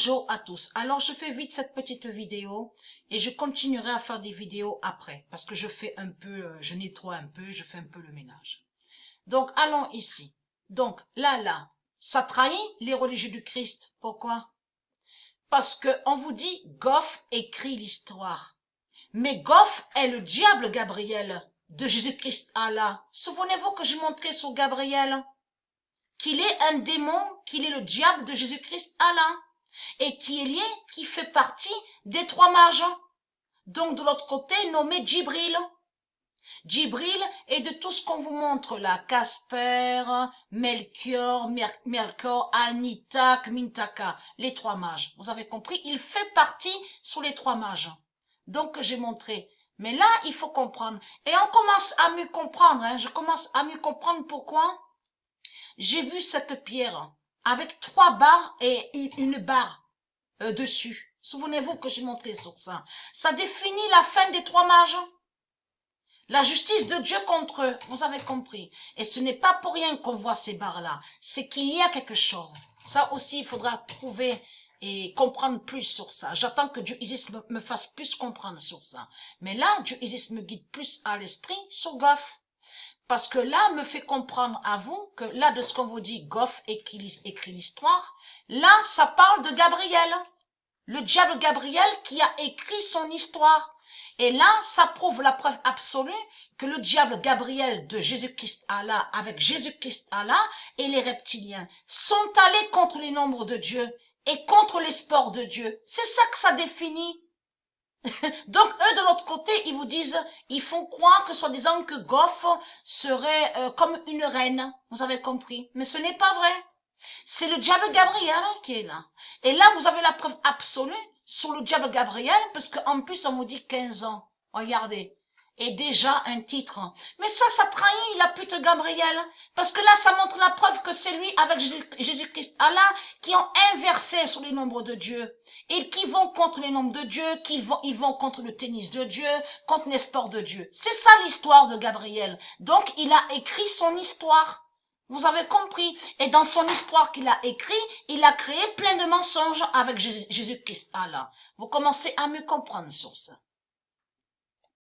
Bonjour à tous. Alors, je fais vite cette petite vidéo et je continuerai à faire des vidéos après parce que je fais un peu, je nettoie un peu, je fais un peu le ménage. Donc, allons ici. Donc, là, ça trahit les religieux du Christ. Pourquoi? Parce que on vous dit, Goff écrit l'histoire. Mais Goff est le diable Gabriel de Jésus-Christ Allah. Souvenez-vous que j'ai montré sur Gabriel qu'il est un démon, qu'il est le diable de Jésus-Christ Allah. Et qui est lié, qui fait partie des trois mages. Donc de l'autre côté, nommé Djibril. Djibril est de tout ce qu'on vous montre là, Casper, Melchior, Melchior, Alnitak, Mintaka, les trois mages. Vous avez compris? Il fait partie sous les trois mages. Donc j'ai montré. Mais là, il faut comprendre. Et on commence à mieux comprendre. Hein. Je commence à mieux comprendre pourquoi. J'ai vu cette pierre avec trois barres et une barre dessus. Souvenez-vous que j'ai montré sur ça. Ça définit la fin des trois mages. La justice de Dieu contre eux. Vous avez compris. Et ce n'est pas pour rien qu'on voit ces barres-là. C'est qu'il y a quelque chose. Ça aussi, il faudra trouver et comprendre plus sur ça. J'attends que Dieu Isis me fasse plus comprendre sur ça. Mais là, Dieu Isis me guide plus à l'esprit sur Goff. Parce que là, me fait comprendre à vous que là, de ce qu'on vous dit, Goff écrit l'histoire, là, ça parle de Gabriel. Le diable Gabriel qui a écrit son histoire. Et là, ça prouve la preuve absolue que le diable Gabriel de Jésus-Christ Allah avec Jésus-Christ Allah et les reptiliens sont allés contre les nombres de Dieu et contre les sports de Dieu. C'est ça que ça définit. Donc, eux, de l'autre côté, ils vous disent, ils font croire que soi-disant que Goff serait comme une reine. Vous avez compris. Mais ce n'est pas vrai. C'est le diable Gabriel qui est là. Et là, vous avez la preuve absolue sur le diable Gabriel, parce qu'en plus, on vous dit 15 ans. Regardez. Et déjà un titre. Mais ça trahit la pute Gabriel. Parce que là, ça montre la preuve que c'est lui avec Jésus-Christ Allah qui ont inversé sur les nombres de Dieu. Et qui vont contre les nombres de Dieu, ils vont contre le tennis de Dieu, contre les sports de Dieu. C'est ça l'histoire de Gabriel. Donc, il a écrit son histoire. Vous avez compris. Et dans son histoire qu'il a écrit, il a créé plein de mensonges avec Jésus-Christ Allah. Vous commencez à mieux comprendre sur ça.